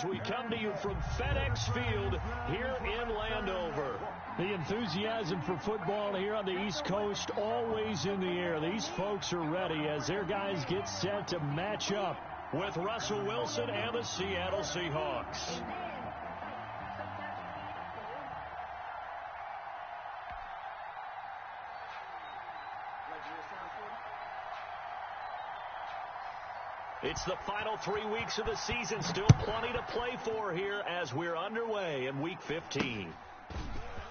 as we come to you from FedEx Field here in Landover. The enthusiasm for football here on the East Coast always in the air. These folks are ready as their guys get set to match up with Russell Wilson and the Seattle Seahawks. It's the final 3 weeks of the season. Still plenty to play for here as we're underway in Week 15.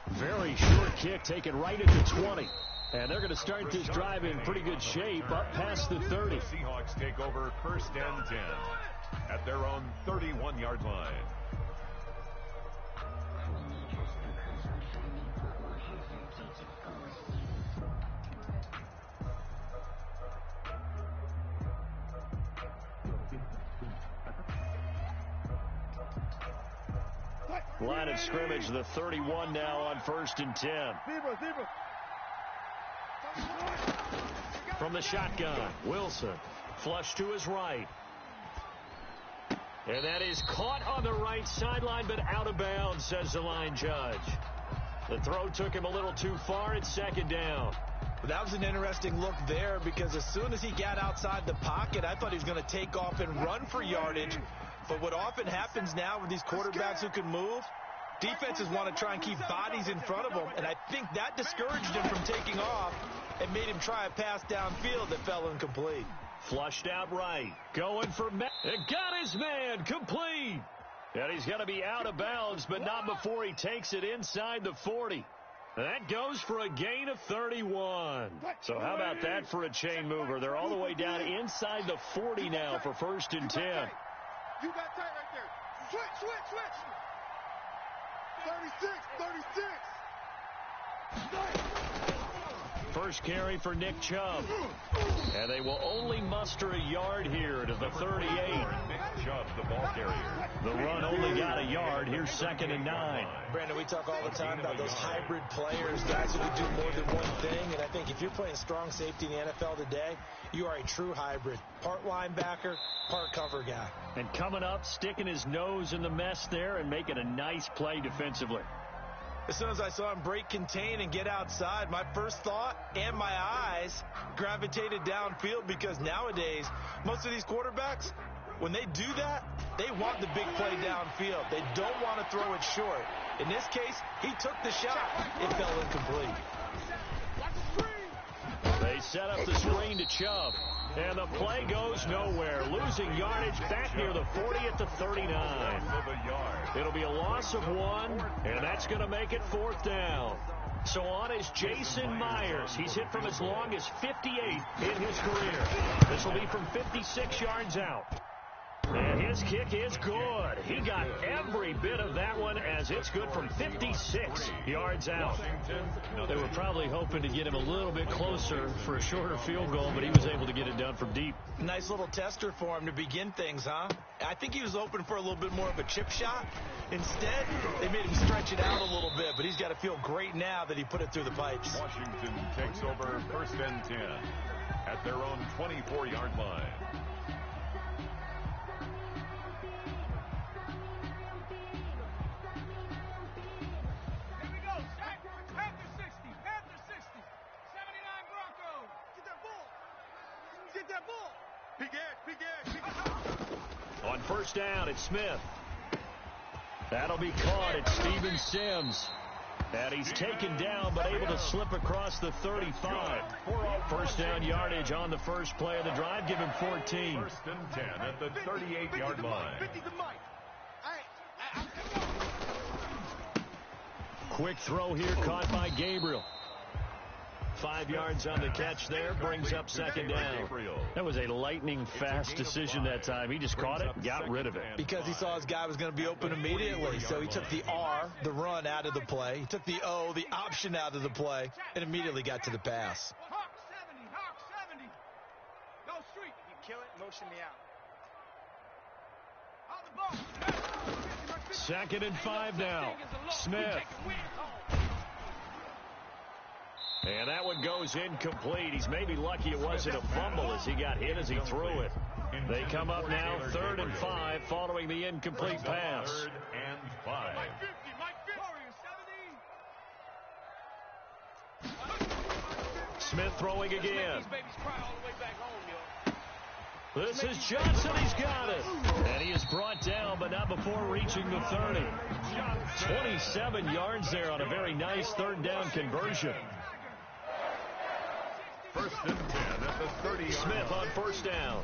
Very short kick taken right at the 20. And they're going to start this drive in pretty good shape up past the 30. The Seahawks take over 1st and 10 at their own 31-yard line. Line of scrimmage, the 31 now on 1st and 10. From the shotgun, Wilson, flush to his right. And that is caught on the right sideline, but out of bounds, says the line judge. The throw took him a little too far. It's 2nd down. That was an interesting look there because as soon as he got outside the pocket, I thought he was going to take off and run for yardage. But what often happens now with these quarterbacks who can move, defenses want to try and keep bodies in front of them, and I think that discouraged him from taking off and made him try a pass downfield that fell incomplete. Flushed out right. Going for Matt. It got his man. Complete. And he's going to be out of bounds, but not before he takes it inside the 40. That goes for a gain of 31. So how about that for a chain mover? They're all the way down inside the 40 now for 1st and 10. You got tight right there. Switch. 36. First carry for Nick Chubb. And they will only muster a yard here to the 38. Nick Chubb, the ball carrier. The run only got a yard. Here's 2nd and 9. Brandon, we talk all the time about those hybrid players, guys who can do more than one thing. And I think if you're playing strong safety in the NFL today, you are a true hybrid. Part linebacker, part cover guy. And coming up, sticking his nose in the mess there and making a nice play defensively. As soon as I saw him break contain and get outside, my first thought and my eyes gravitated downfield because nowadays, most of these quarterbacks, when they do that, they want the big play downfield. They don't want to throw it short. In this case, he took the shot. It fell incomplete. They set up the screen to Chubb. And the play goes nowhere. Losing yardage back near the 40 at the 39. It'll be a loss of 1, and that's going to make it 4th down. So on is Jason Myers. He's hit from as long as 58 in his career. This will be from 56 yards out. And his kick is good. He got every bit of that one as it's good from 56 yards out. They were probably hoping to get him a little bit closer for a shorter field goal, but he was able to get it done from deep. Nice little tester for him to begin things, huh? I think he was hoping for a little bit more of a chip shot. Instead, they made him stretch it out a little bit, but he's got to feel great now that he put it through the pipes. Washington takes over 1st and 10 at their own 24-yard line. On 1st down, it's Smith. That'll be caught. It's Steven Sims. And he's taken down, but able to slip across the 35. 1st down yardage on the first play of the drive. Give him 14. 1st and 10 at the 38-yard line. Quick throw here caught by Gabriel. 5 yards on the catch there, brings up 2nd down. That was a lightning-fast decision that time. He just caught it, got rid of it. Because he saw his guy was going to be open immediately, so he took the R, the run, out of the play. He took the O, the option, out of the play, and immediately got to the pass. Hawk 70. Go street. You kill it, motion me out. On the ball. 2nd and 5 now. Smith. And that one goes incomplete. He's maybe lucky it wasn't a fumble as he got hit as he threw it. They come up now 3rd and 5 following the incomplete pass. 3rd and 5. Smith throwing again. This is Johnson. He's got it. And he is brought down, but not before reaching the 30. 27 yards there on a very nice 3rd down conversion. 1st and 10 at the 30. Smith on 1st down.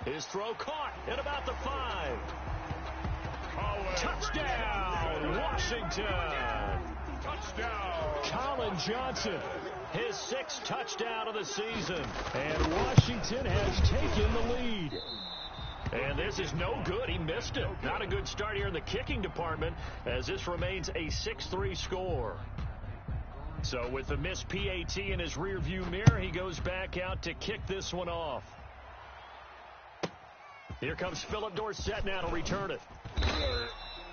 His throw caught at about the 5. Touchdown, Washington. Touchdown. Colin Johnson, His 6th touchdown of the season. and Washington has taken the lead. And this is no good. He missed it. Not a good start here in the kicking department, as this remains a 6-3 score. So with the missed PAT in his rearview mirror, he goes back out to kick this one off. Here comes Philip Dorsett now to return it.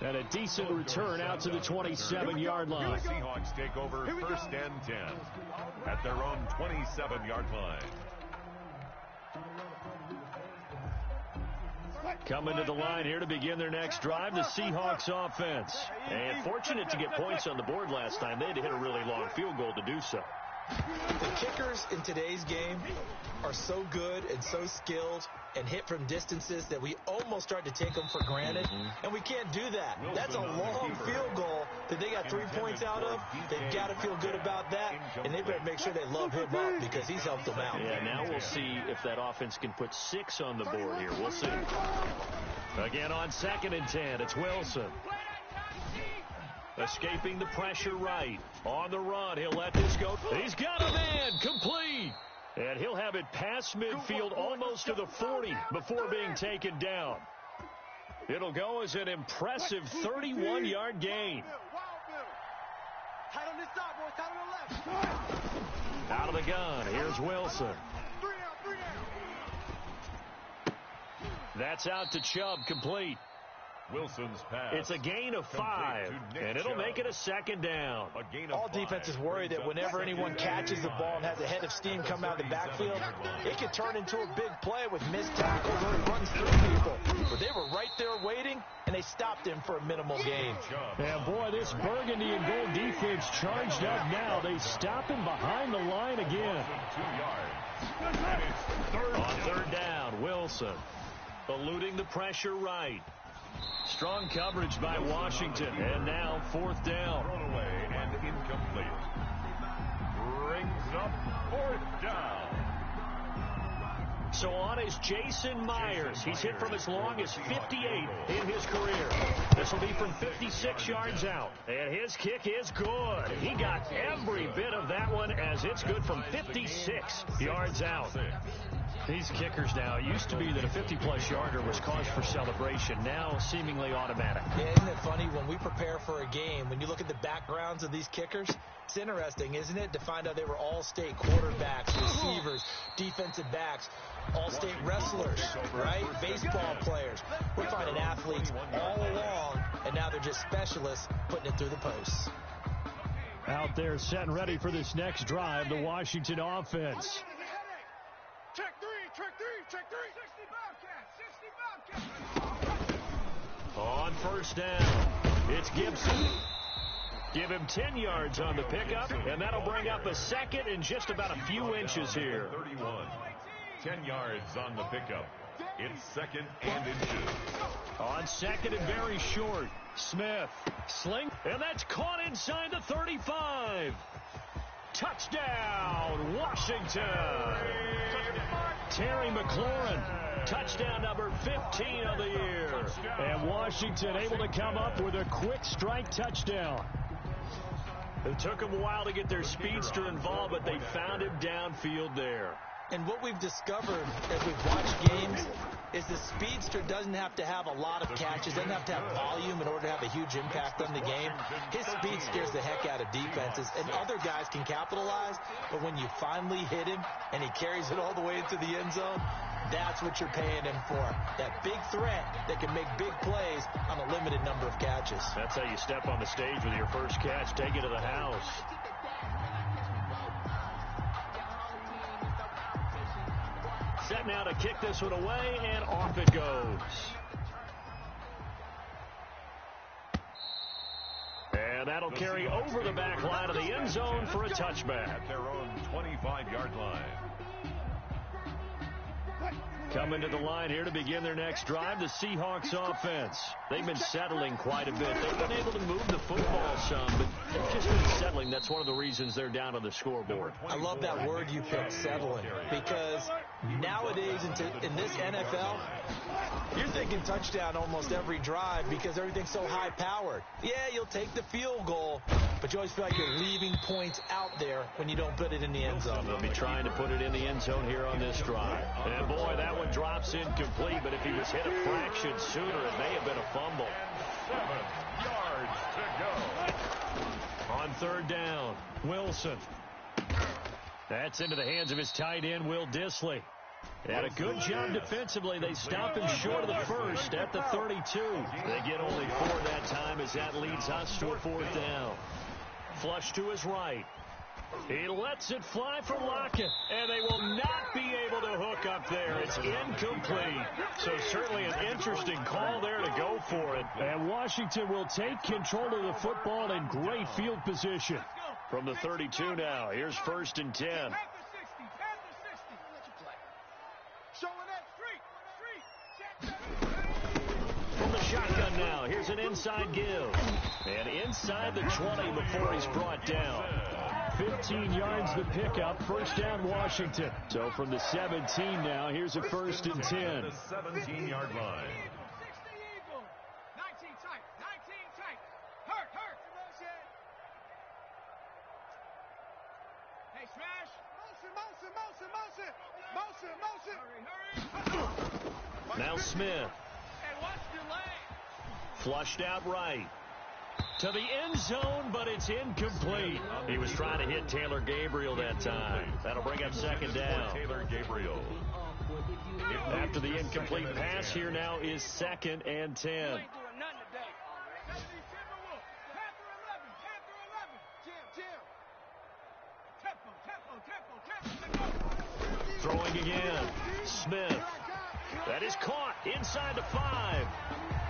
And a decent return out to the 27-yard line. The Seahawks take over 1st and 10 at their own 27-yard line. Coming to the line here to begin their next drive, the Seahawks offense. And fortunate to get points on the board last time. They had to hit a really long field goal to do so. The kickers in today's game are so good and so skilled and hit from distances that we almost start to take them for granted, and we can't do that. That's a long field goal that they got 3 points out of. They've got to feel good about that, and they better make sure they love him up because he's helped them out. Yeah, now we'll see if that offense can put 6 on the board here. We'll see. Again on 2nd and 10, it's Wilson. Escaping the pressure right. On the run, he'll let this go. He's got a man, complete. And he'll have it past midfield almost to the 40 before being taken down. It'll go as an impressive 31-yard gain. Out of the gun, here's Wilson. That's out to Chubb, complete. Wilson's pass. It's a gain of 5, and it'll make it a 2nd down. A gain of All 5. defenses worry that whenever anyone catches the ball and has a head of steam come out of the backfield, it can turn into a big play with missed tackles or it runs through people. But they were right there waiting, and they stopped him for a minimal gain. And boy, this burgundy and gold defense charged up now. They stop him behind the line again. 2 yards. And it's On 3rd down, Wilson eluding the pressure right. Strong coverage by Washington, and now 4th down. thrown away and incomplete. Brings up 4th down. So on is Jason Myers. He's hit from as long as 58 in his career. This will be from 56 yards out. And his kick is good. He got every bit of that one as it's good from 56 yards out. These kickers now, it used to be that a 50-plus yarder was cause for celebration. Now seemingly automatic. Yeah, isn't it funny? When we prepare for a game, when you look at the backgrounds of these kickers, it's interesting, isn't it, to find out they were all-state quarterbacks, receivers, defensive backs, all-state wrestlers, right? Baseball players. We're finding athletes all along, and now they're just specialists putting it through the posts. Out there set and ready for this next drive, the Washington offense. Check three. 60 Bobcats. On 1st down, it's Gibson. Give him 10 yards on the pickup, and that'll bring up a 2nd and just about a few inches here. 31. 10 yards on the pickup. It's 2nd and inches. On 2nd and very short, Smith sling, and that's caught inside the 35. Touchdown, Washington. Terry McLaurin, touchdown number 15 of the year. And Washington able to come up with a quick strike touchdown. It took them a while to get their speedster involved, but they found him downfield there. And what we've discovered as we've watched games is the speedster doesn't have to have a lot of catches, doesn't have to have volume in order to have a huge impact on the game. His speed scares the heck out of defenses, and other guys can capitalize, but when you finally hit him and he carries it all the way into the end zone, that's what you're paying him for. That big threat that can make big plays on a limited number of catches. That's how you step on the stage with your first catch, take it to the house. set now to kick this one away, and off it goes. And that'll carry over the back line of the end zone for a touchback. At their own 25-yard line. Coming to the line here to begin their next drive, the Seahawks offense. They've been settling quite a bit. They've been able to move the football some, but they've just been settling. That's one of the reasons they're down on the scoreboard. I love that word you picked, settling, because nowadays in this NFL, you're thinking touchdown almost every drive because everything's so high-powered. Yeah, you'll take the field goal, but you always feel like you're leaving points out there when you don't put it in the end zone. They'll be trying to put it in the end zone here on this drive. And boy, that one drops incomplete, but if he was hit a fraction sooner, it may have been a fumble. And 7 yards to go. On third down, Wilson. That's into the hands of his tight end, Will Dissly. And a good job defensively. They stop him short of the first at the 32. They get only 4 that time as that leads us to a 4th down. Flush to his right. He lets it fly for Lockett, and they will not be able to hook up there. It's incomplete. So certainly an interesting call there to go for it. And Washington will take control of the football in great field position. From the 32 now, here's 1st and 10. Past the 60. Showing that street. From the shotgun now, here's an inside give. And inside the 20 before he's brought down. 15 yards the pickup, 1st down Washington. So from the 17 now, here's a 1st and 10. The 17-yard line. 60 Eagle. 19 tight. 19 tight. Hurt. Hey, Smash. Motion. Hurry. Now Smith. Hey, watch the lane. Flushed out right. To the end zone, but it's incomplete. He was trying to hit Taylor Gabriel that time. That'll bring up 2nd down. Taylor Gabriel. After the incomplete pass, here now is 2nd and 10. Ain't doing nothing today. Timberwolf. Panther 11. Tempo. Throwing again. Smith. That is caught inside the 5.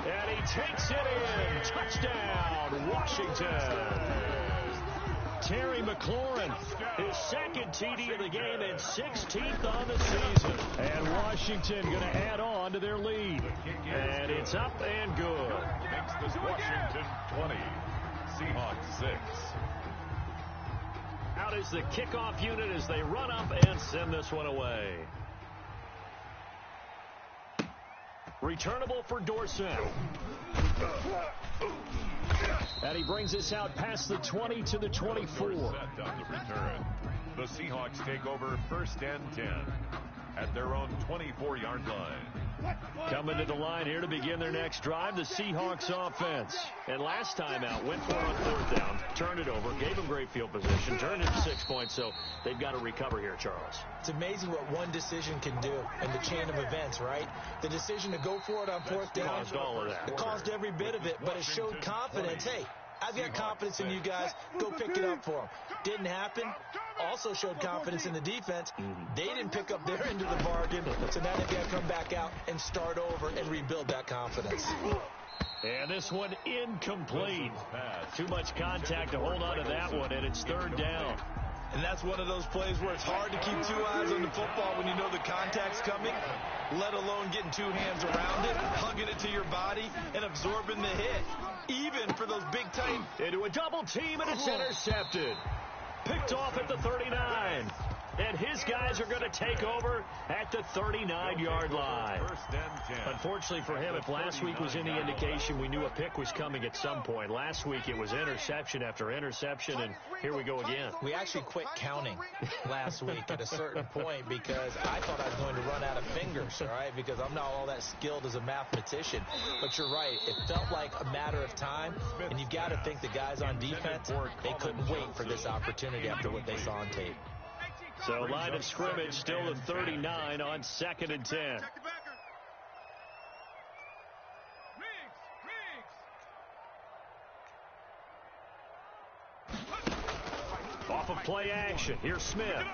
And he takes it in. Touchdown, Washington. Terry McLaurin, his 2nd TD of the game and 16th on the season. And Washington going to add on to their lead. And it's up and good. Makes this Washington 20. Seahawks 6. Out is the kickoff unit as they run up and send this one away. Returnable for Dorsett. And he brings us out past the 20 to the 24. On the return. The Seahawks take over 1st and 10 at their own 24-yard line. Coming to the line here to begin their next drive, the Seahawks offense. And last time out, went for it on 4th down, turned it over, gave them great field position, turned it to 6 points, so they've got to recover here, Charles. It's amazing what one decision can do in the chain of events, right? The decision to go for it on 4th down. Caused all of that. It caused every bit of it, but it showed confidence. Hey, I've got confidence in you guys. Go pick it up for them. Didn't happen. Also showed confidence in the defense. They didn't pick up their end of the bargain, so now they've got to come back out and start over and rebuild that confidence. And this one incomplete. Too much contact to hold on to that one, and it's 3rd down. And that's one of those plays where it's hard to keep 2 eyes on the football when you know the contact's coming, let alone getting 2 hands around it, hugging it to your body, and absorbing the hit. Even for those big tight. Into a double team, and it's intercepted. Picked off at the 39. And his guys are going to take over at the 39-yard line. 1st and 10. Unfortunately for him, if last week was any indication, we knew a pick was coming at some point. Last week it was interception after interception, and here we go again. We actually quit counting last week at a certain point because I thought I was going to run out of fingers, all right, because I'm not all that skilled as a mathematician. But you're right. It felt like a matter of time, and you've got to think the guys on defense, they couldn't wait for this opportunity after what they saw on tape. So line of scrimmage still at 39 on 2nd and 10. Off of play action. Here's Smith.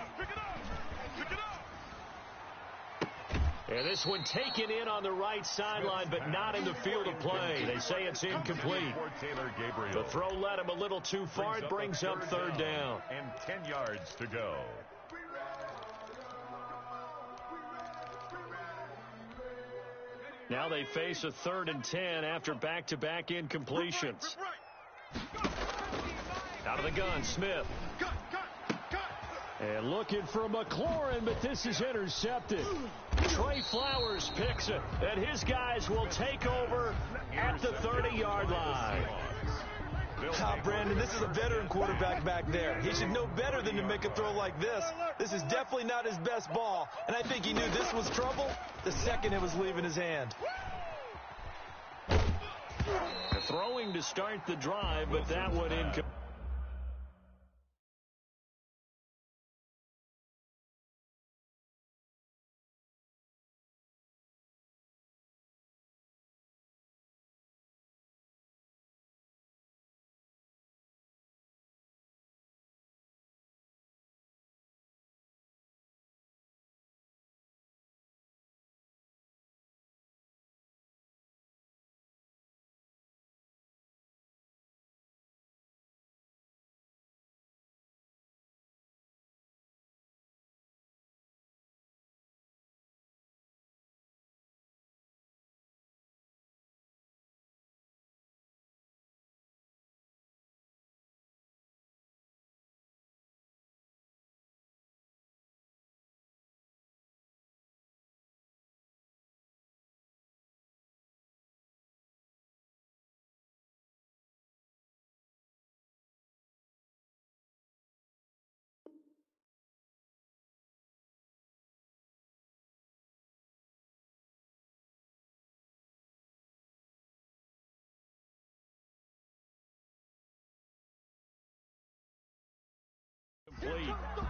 And this one taken in on the right sideline, but not in the field of play. They say it's incomplete. The throw led him a little too far. It brings up third down. And 10 yards to go. Now they face a 3rd and 10 after back-to-back incompletions. Out of the gun, Smith. And looking for McLaurin, but this is intercepted. Trey Flowers picks it, and his guys will take over at the 30-yard line. Brandon, this is a veteran quarterback back there. He should know better than to make a throw like this. This is definitely not his best ball, and I think he knew this was trouble the second it was leaving his hand. Throwing to start the drive, but that one incomplete.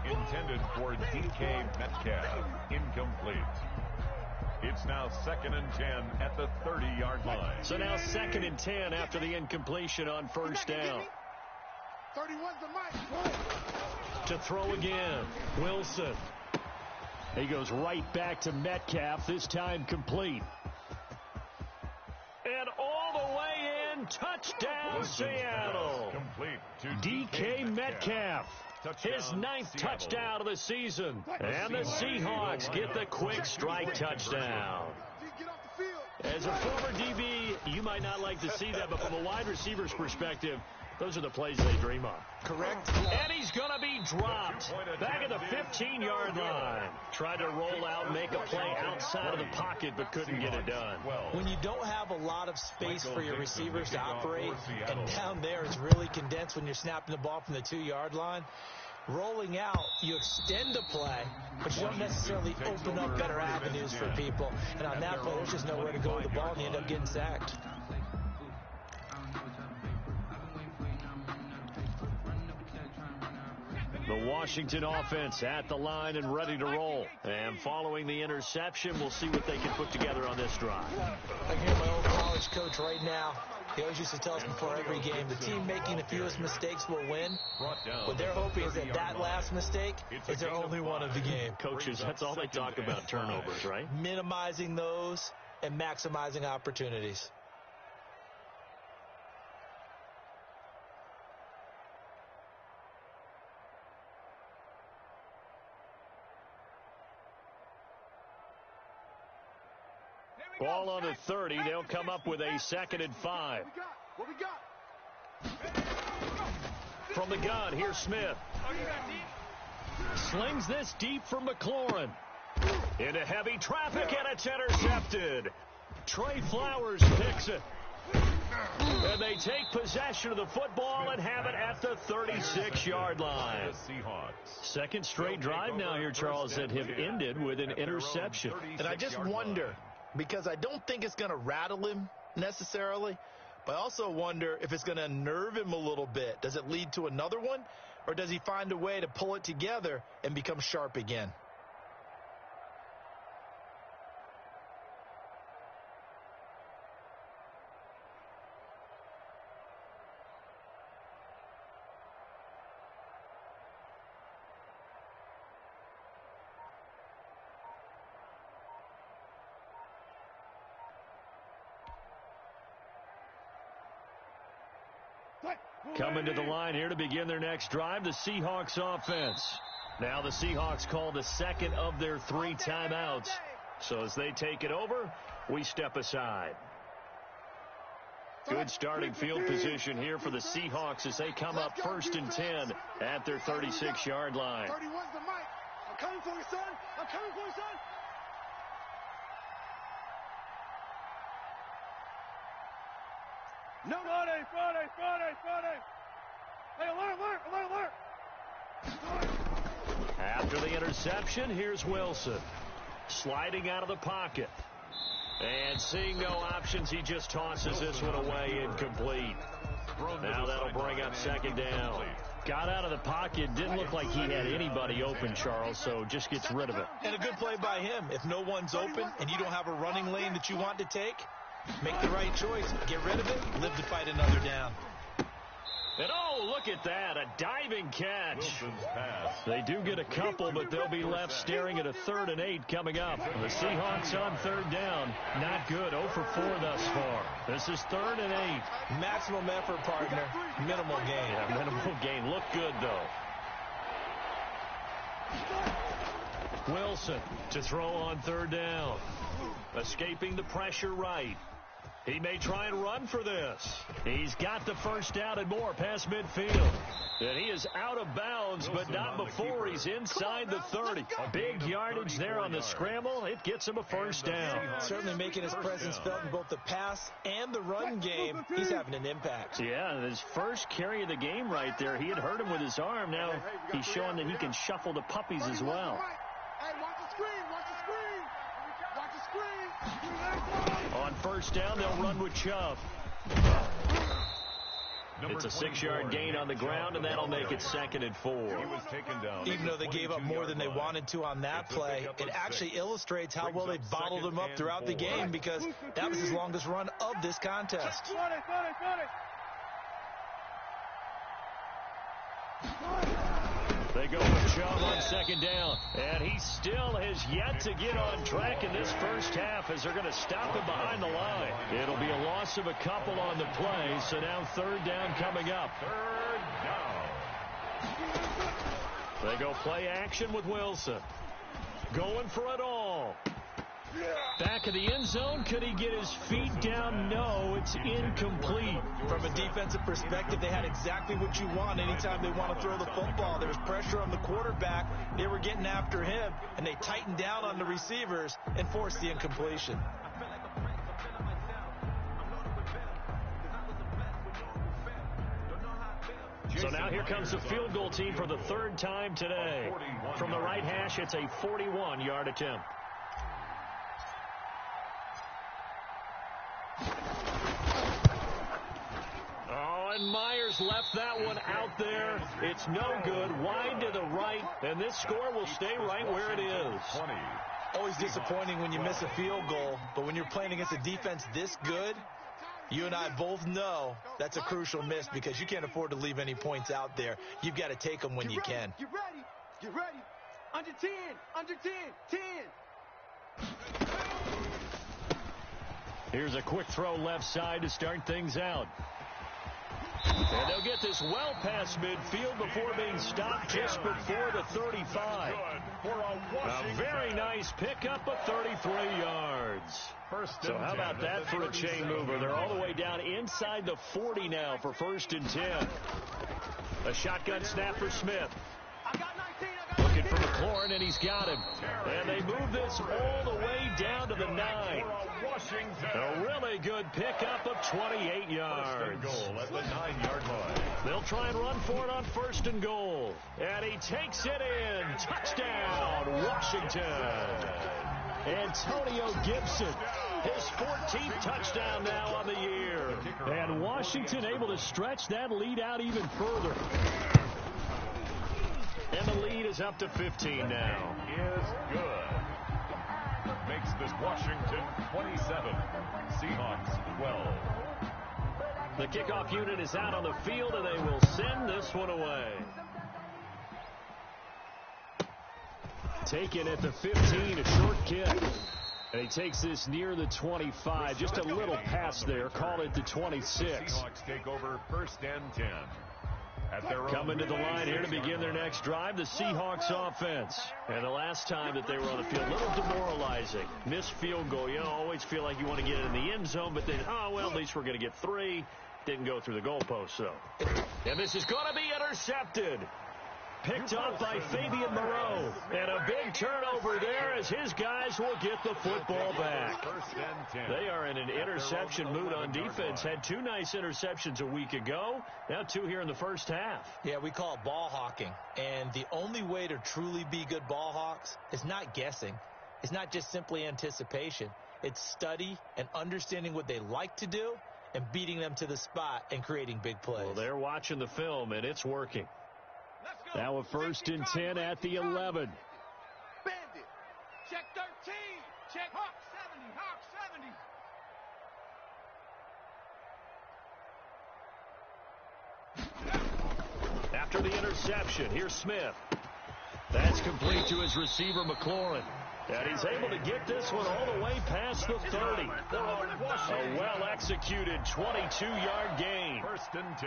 Intended for DK Metcalf. Incomplete. It's now 2nd and 10 at the 30-yard line. So now 2nd and 10 after the incompletion on first down. 31's the mic. To throw again, Wilson. He goes right back to Metcalf, this time complete. And all the way in, touchdown Seattle. Complete to DK Metcalf. His 9th touchdown of the season. And the Seahawks get the quick strike touchdown. As a former DB, you might not like to see that, but from a wide receiver's perspective, those are the plays they dream of. Correct. And he's going to be dropped back at the 15-yard line. Tried to roll out, make a play outside of the pocket, but couldn't get it done. When you don't have a lot of space for your receivers to operate, and down there it's really condensed when you're snapping the ball from the 2-yard line, rolling out, you extend the play, but you don't necessarily open up better avenues for people. And on that play, there's just nowhere to go with the ball, and you end up getting sacked. The Washington offense at the line and ready to roll. And following the interception, we'll see what they can put together on this drive. I can hear my old college coach right now. He always used to tell us before every game, the team making the fewest mistakes will win. What they're hoping is that last mistake is their only one of the game. Coaches, that's all they talk about, turnovers, right? Minimizing those and maximizing opportunities. Ball on the 30. They'll come up with a 2nd and 5. What we got? From the gun, here's Smith. Slings this deep for McLaurin. Into heavy traffic, and it's intercepted. Trey Flowers picks it. And they take possession of the football and have it at the 36-yard line. Second straight drive now here, Charles, that have ended with an interception. And I just wonder, because I don't think it's going to rattle him necessarily, but I also wonder if it's going to unnerve him a little bit. Does it lead to another one, or does he find a way to pull it together and become sharp again? Coming to the line here to begin their next drive, the Seahawks offense. Now the Seahawks call the second of their 3 timeouts. So as they take it over, we step aside. Good starting field position here for the Seahawks as they come up 1st and 10 at their 36-yard line. 31's the mic. I'm coming for you, son. I'm coming for you, son. No, Friday. Hey, alert. After the interception, here's Wilson. Sliding out of the pocket. And seeing no options, he just tosses this one away incomplete. Now that'll bring up 2nd down. Got out of the pocket. Didn't look like he had anybody open, Charles, so just gets rid of it. And a good play by him. If no one's open and you don't have a running lane that you want to take, make the right choice. Get rid of it. Live to fight another down. And oh, look at that, a diving catch. They do get a couple, but they'll be left staring at a 3rd and 8 coming up. The Seahawks on 3rd down. Not good, 0 for 4 thus far. This is 3rd and 8. Maximum effort, partner. Minimal gain. Yeah, minimal gain. Look good, though. Wilson to throw on 3rd down. Escaping the pressure right. He may try and run for this. He's got the 1st down and more past midfield. And he is out of bounds, but not before he's inside the 30. Big yardage there on the scramble. It gets him a 1st down. Certainly making his presence felt in both the pass and the run game. He's having an impact. Yeah, his first carry of the game right there. He had hurt him with his arm. Now he's showing that he can shuffle the puppies as well. Hey, watch the screen. On 1st down, they'll run with Chubb. It's a 6-yard gain on the ground, and that'll make it 2nd and 4. Even though they gave up more than they wanted to on that play, it actually illustrates how well they bottled him up throughout the game because that was his longest run of this contest. They go with Chubb on 2nd down, and he still has yet to get on track in this first half as they're going to stop him behind the line. It'll be a loss of a couple on the play, so now 3rd down coming up. 3rd down. They go play action with Wilson. Going for it all. Back of the end zone. Could he get his feet down? No, it's incomplete. From a defensive perspective, they had exactly what you want anytime they want to throw the football. There was pressure on the quarterback. They were getting after him, and they tightened down on the receivers and forced the incompletion. So now here comes the field goal team for the 3rd time today. From the right hash, it's a 41-yard attempt. And Myers left that one out there. It's no good. Wide to the right, and this score will stay right where it is. Always disappointing when you miss a field goal, but when you're playing against a defense this good, you and I both know that's a crucial miss because you can't afford to leave any points out there. You've got to take them when you can. Get ready. Under 10. Here's a quick throw left side to start things out. And they'll get this well past midfield before being stopped just before the 35. A very nice pickup of 33 yards. So how about that for a chain mover? They're all the way down inside the 40 now for 1st and 10. A shotgun snap for Smith. Looking for McLaurin, and he's got him. And they move this all the way down to the 9. A really good pickup of 28 yards. Goal at the 9-yard line. They'll try and run for it on 1st and goal. And he takes it in. Touchdown, Washington. Antonio Gibson, his 14th touchdown now on the year. And Washington able to stretch that lead out even further. And the lead is up to 15 now. Is good. Makes this Washington 27. Seahawks 12. The kickoff unit is out on the field, and they will send this one away. Taken at the 15, a short kick. And he takes this near the 25, just a little past there, call it the 26. The Seahawks take over 1st and 10. Coming to the line here to begin their next drive, the Seahawks offense. And the last time that they were on the field, a little demoralizing. Missed field goal. You always feel like you want to get it in the end zone, but then, well, at least we're going to get 3. Didn't go through the goalpost, so. And this is going to be intercepted. Picked up by Fabian Moreau. And a big turnover there as his guys will get the football back. They are in an interception mood on defense. Had 2 nice interceptions a week ago. Now 2 here in the first half. Yeah, we call it ball hawking. And the only way to truly be good ball hawks is not guessing. It's not just simply anticipation. It's study and understanding what they like to do and beating them to the spot and creating big plays. Well, they're watching the film, and it's working. Now a 1st and 10 at the 11. Bandit. Check 13. Check Hawk 70. Hawk 70. After the interception, here's Smith. That's complete to his receiver, McLaurin. And he's able to get this one all the way past the 30. A well-executed 22-yard gain.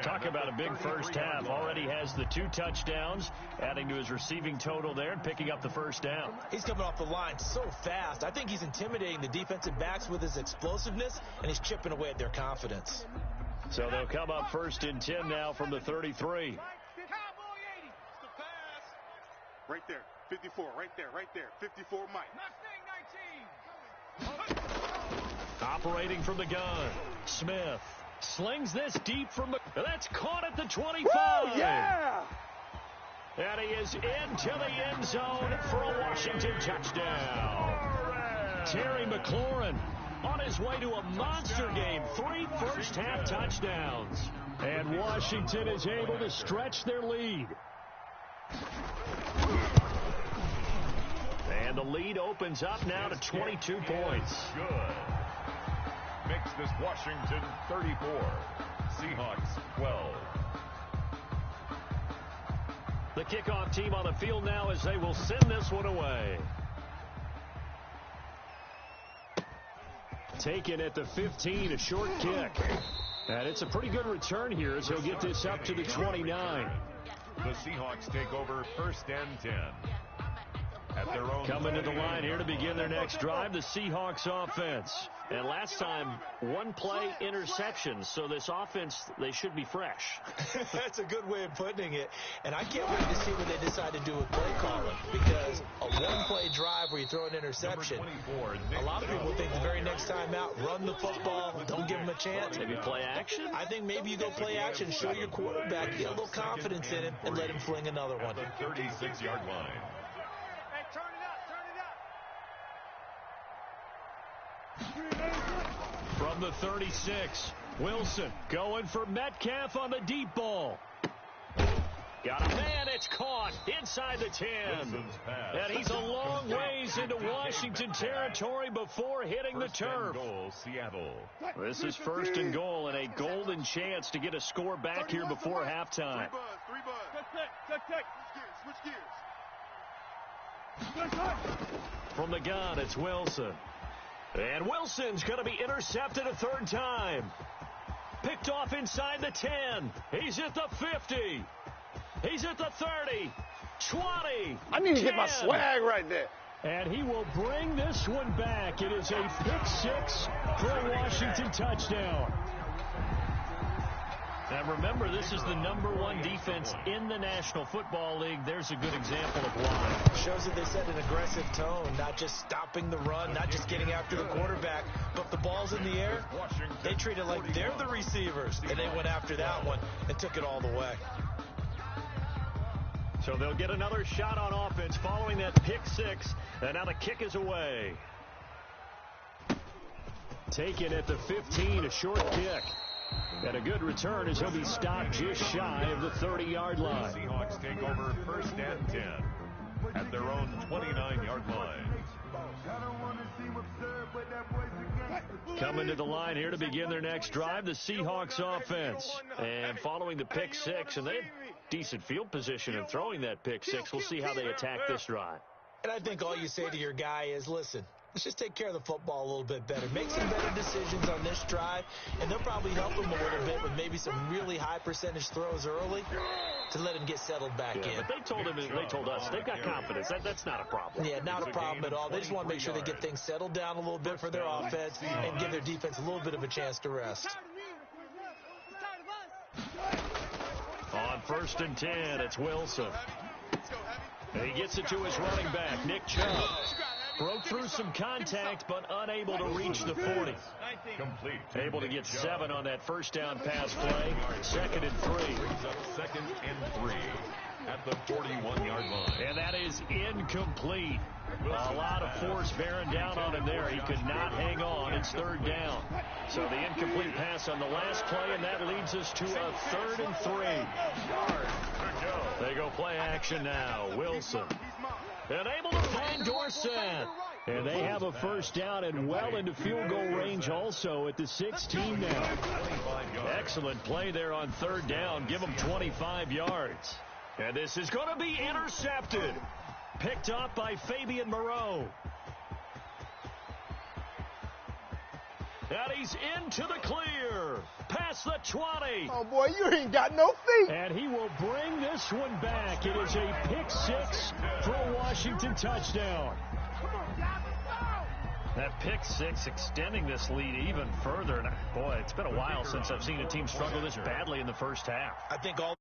Talk about a big first half. Already has the 2 touchdowns, adding to his receiving total there and picking up the first down. He's coming off the line so fast. I think he's intimidating the defensive backs with his explosiveness, and he's chipping away at their confidence. So they'll come up 1st and 10 now from the 33. Cowboy 80. It's the pass. Right there. 54, right there. 54, Mike. Mustang 19. Operating from the gun. Smith slings this deep from the... That's caught at the 25. Woo, yeah! And he is into the end zone for a Washington touchdown. Terry McLaurin on his way to a monster game. 3 first-half touchdowns. And Washington is able to stretch their lead. And the lead opens up now to 22 points. Good. Makes this Washington 34. Seahawks 12. The kickoff team on the field now as they will send this one away. Taken at the 15, a short kick. And it's a pretty good return here as he'll get this up to the 29. The Seahawks take over 1st and 10. At their own Coming to the line here to begin their next drive, the Seahawks offense. And last time, 1 play interceptions. So this offense, they should be fresh. That's a good way of putting it. And I can't wait to see what they decide to do with play calling. Because a 1-play drive where you throw an interception, a lot of people think the very next time out, run the football, don't give them a chance. Maybe play action? I think maybe you go play action, show your quarterback, get a little confidence in him, and let him fling another one. At the 36-yard line. From the 36, Wilson going for Metcalf on the deep ball. Got a man, it's caught inside the 10. And he's a long ways into Washington territory before hitting the turf. Goal, Seattle. This is 1st and goal and a golden chance to get a score back here before halftime. 3 buzz. Switch gears. From the gun, it's Wilson. And Wilson's going to be intercepted a 3rd time. Picked off inside the 10. He's at the 50. He's at the 30. 20. I need to 10. get my swag right there. And he will bring this one back. It is a pick-6 for a Washington touchdown. And remember, this is the #1 defense in the National Football League. There's a good example of why. Shows that they set an aggressive tone, not just stopping the run, not just getting after the quarterback, but if the ball's in the air, they treat it like they're the receivers, and they went after that one and took it all the way. So they'll get another shot on offense following that pick-6, and now the kick is away. Taken at the 15, a short kick. And a good return as he'll be stopped just shy of the 30-yard line. The Seahawks take over 1st and 10 at their own 29-yard line. Coming to the line here to begin their next drive, the Seahawks offense. And following the pick-6, and they had decent field position in throwing that pick-6. We'll see how they attack this drive. And I think all you say to your guy is, listen, let's just take care of the football a little bit better. Make some better decisions on this drive, and they'll probably help him a little bit with maybe some really high percentage throws early to let him get settled back in. But they told us they've got confidence. That's not a problem. Yeah, not a problem at all. They just want to make sure they get things settled down a little bit for their offense and give their defense a little bit of a chance to rest. On 1st and 10, it's Wilson. And he gets it to his running back, Nick Chubb. Broke through some contact, but unable to reach the 40. Complete. Able to get 7 on that first down pass play. 2nd and 3. Brings up 2nd and 3 at the 41-yard line. And that is incomplete. A lot of force bearing down on him there. He could not hang on. It's 3rd down. So the incomplete pass on the last play, and that leads us to a 3rd and 3. They go play action now. Wilson. And able to find Dorsett. And they have a first down and well into field goal range also at the 16 now. Excellent play there on 3rd down. Give them 25 yards. And this is going to be intercepted. Picked up by Fabian Moreau. And he's into the clear. Past the 20. Oh, boy, you ain't got no feet. And he will bring this one back. It is a pick 6 for a Washington touchdown. That pick 6 extending this lead even further. And boy, it's been a while since I've seen a team struggle this badly in the first half. I think all